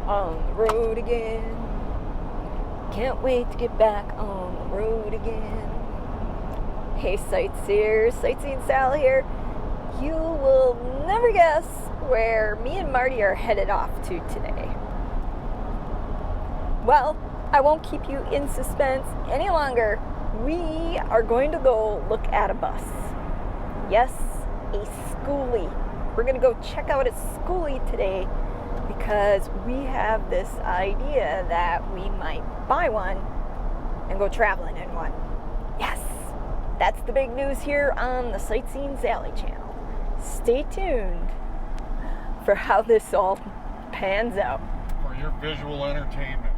on the road again. Can't wait to get back on the road again. Hey sightseers, Sightseeing Sally here. You will never guess where me and Marty are headed off to today. Well, I won't keep you in suspense any longer. We are going to go look at a bus. Yes, a SKOOLIE. We're going to go check out a SKOOLIE today because we have this idea that we might buy one and go traveling in one. Yes, that's the big news here on the Sightseeing Sally channel. Stay tuned for how this all pans out. For your visual entertainment.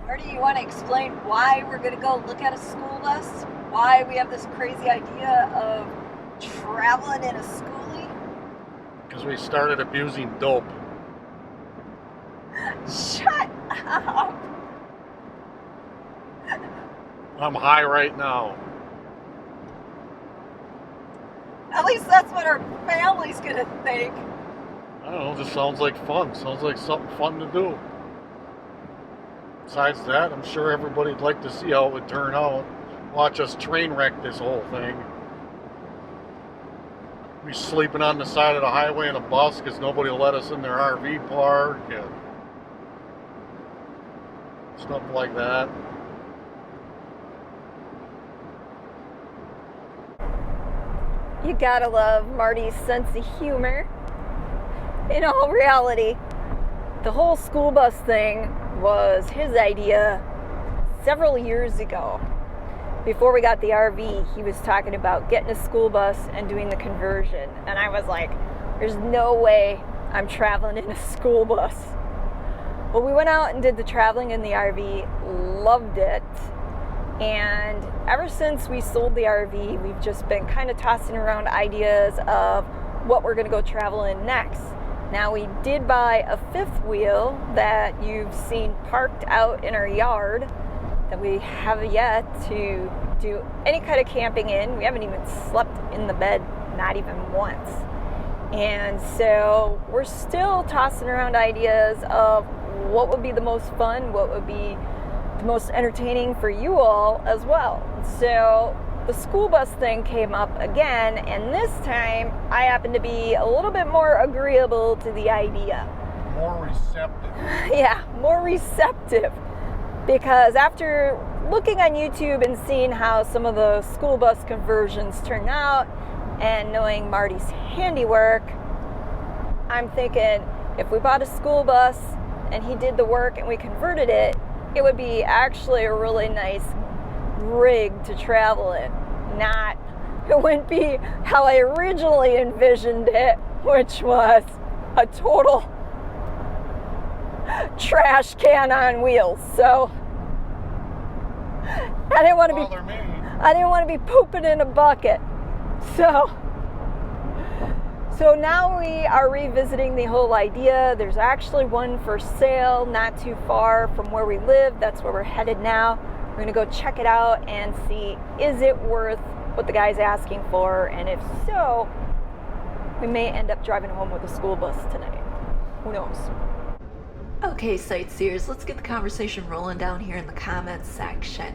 Marty, you want to explain why we're going to go look at a school bus? Why we have this crazy idea of traveling in a SKOOLIE? Because we started abusing dope. Shut up! I'm high right now. At least that's what our family's going to think. I don't know, just sounds like fun. Sounds like something fun to do. Besides that, I'm sure everybody'd like to see how it would turn out. Watch us train wreck this whole thing. We sleeping on the side of the highway in a bus because nobody will let us in their RV park and stuff like that. You gotta love Marty's sense of humor. In all reality, the whole school bus thing was his idea several years ago. Before we got the RV, he was talking about getting a school bus and doing the conversion. And I was like, there's no way I'm traveling in a school bus. Well, we went out and did the traveling in the RV, loved it. And ever since we sold the RV, we've just been kind of tossing around ideas of what we're going to go travel in next. Now, we did buy a fifth wheel that you've seen parked out in our yard that we have yet to do any kind of camping in. We haven't even slept in the bed, not even once. And so we're still tossing around ideas of what would be the most fun, what would be the most entertaining for you all as well. So the school bus thing came up again, and this time I happen to be a little bit more agreeable to the idea. More receptive. Yeah, more receptive. Because after looking on YouTube and seeing how some of the school bus conversions turn out and knowing Marty's handiwork, I'm thinking if we bought a school bus and he did the work and we converted it, it would be actually a really nice rig to travel in. It wouldn't be how I originally envisioned it, which was a total trash can on wheels. So I didn't want to be pooping in a bucket. So now we are revisiting the whole idea. There's actually one for sale not too far from where we live. That's where we're headed now. We're going to go check it out and see, is it worth what the guy's asking for? And if so, we may end up driving home with a school bus tonight. Who knows? Okay, sightseers, let's get the conversation rolling down here in the comments section.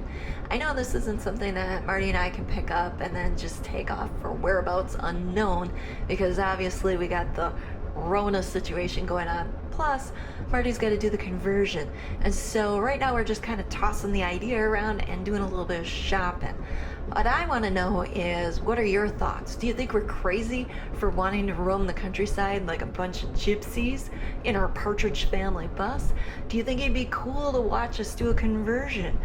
I know this isn't something that Marty and I can pick up and then just take off for whereabouts unknown, because obviously we got the Rona situation going on. Plus, Marty's got to do the conversion. And so right now we're just kind of tossing the idea around and doing a little bit of shopping. What I want to know is, what are your thoughts? Do you think we're crazy for wanting to roam the countryside like a bunch of gypsies in our Partridge Family bus? Do you think it'd be cool to watch us do a conversion?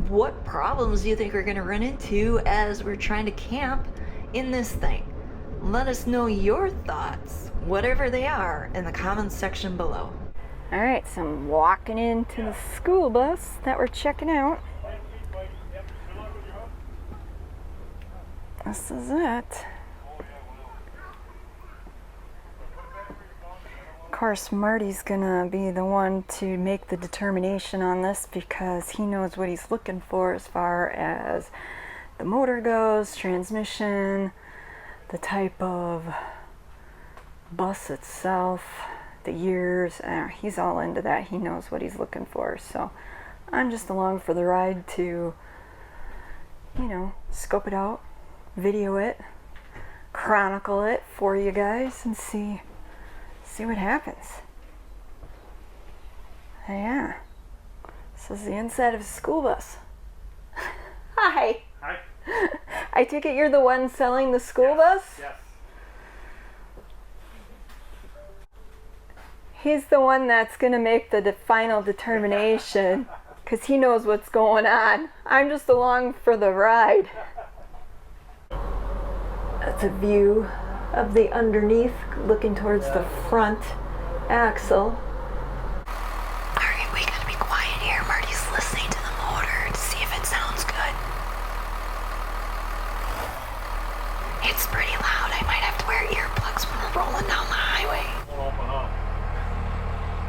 What problems do you think we're going to run into as we're trying to camp in this thing? Let us know your thoughts, whatever they are, in the comments section below. All right, so I'm walking into the school bus that we're checking out. This is it. Of course, Marty's gonna be the one to make the determination on this because he knows what he's looking for as far as the motor goes, transmission, the type of bus itself, the the years. He's all into that. He knows what he's looking for. So I'm just along for the ride to, you know, scope it out, video it, chronicle it for you guys, and see what happens. Yeah. This is the inside of a school bus. Hi. Hi. I take it you're the one selling the school bus? Yes. He's the one that's going to make the final determination because he knows what's going on. I'm just along for the ride. That's a view of the underneath looking towards the front axle. Alright, we gotta be quiet here. Marty's listening to the motor to see if it sounds good. It's pretty loud. I might have to wear earplugs when we're rolling down the highway.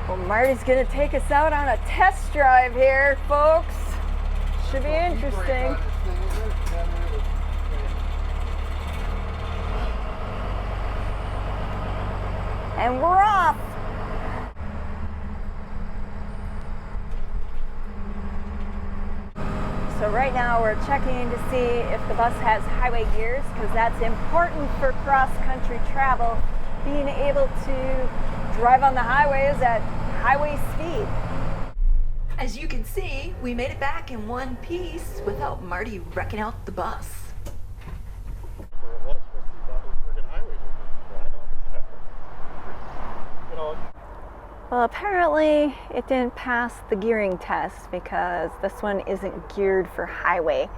Well, Marty's going to take us out on a test drive here, folks. Should be interesting. And we're off. So right now we're checking to see if the bus has highway gears, because that's important for cross-country travel, being able to drive on the highways at highway speed. As you can see, we made it back in one piece without Marty wrecking out the bus. Well, apparently it didn't pass the gearing test because this one isn't geared for highway.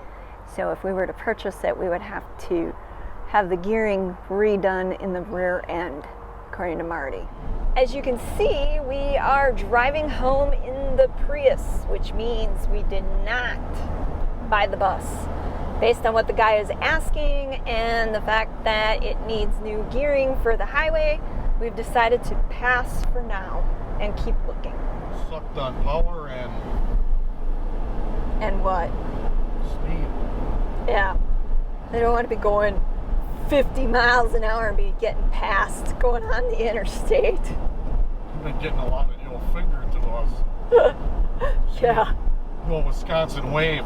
So if we were to purchase it, we would have to have the gearing redone in the rear end, according to Marty. As you can see, we are driving home in the Prius, which means we did not buy the bus. Based on what the guy is asking and the fact that it needs new gearing for the highway, we've decided to pass for now and keep looking. Sucked on power and what? speed. Yeah. They don't want to be going 50 miles an hour and be getting past going on the interstate. We've been getting a lot of the old finger to us. Yeah. The old Wisconsin wave.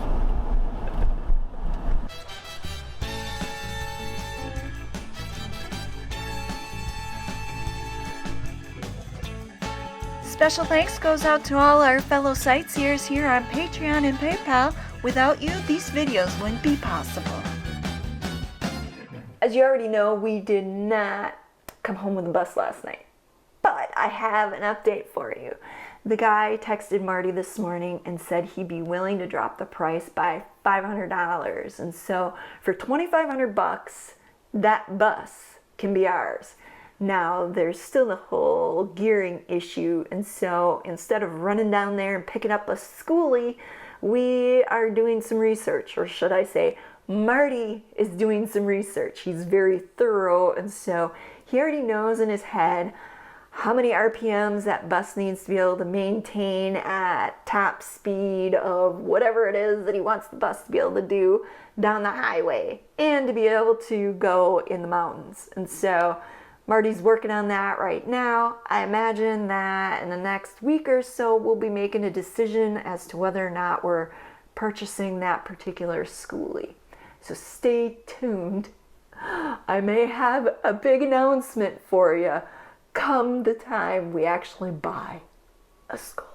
Special thanks goes out to all our fellow sightseers here on Patreon and PayPal. Without you, these videos wouldn't be possible. As you already know, we did not come home with a bus last night. But I have an update for you. The guy texted Marty this morning and said he'd be willing to drop the price by $500. And so for $2,500, that bus can be ours. Now, there's still the whole gearing issue, and so instead of running down there and picking up a skoolie, we are doing some research, or should I say, Marty is doing some research. He's very thorough, and so he already knows in his head how many RPMs that bus needs to be able to maintain at top speed of whatever it is that he wants the bus to be able to do down the highway, and to be able to go in the mountains. And so Marty's working on that right now. I imagine that in the next week or so, we'll be making a decision as to whether or not we're purchasing that particular skoolie. So stay tuned. I may have a big announcement for you come the time we actually buy a skoolie.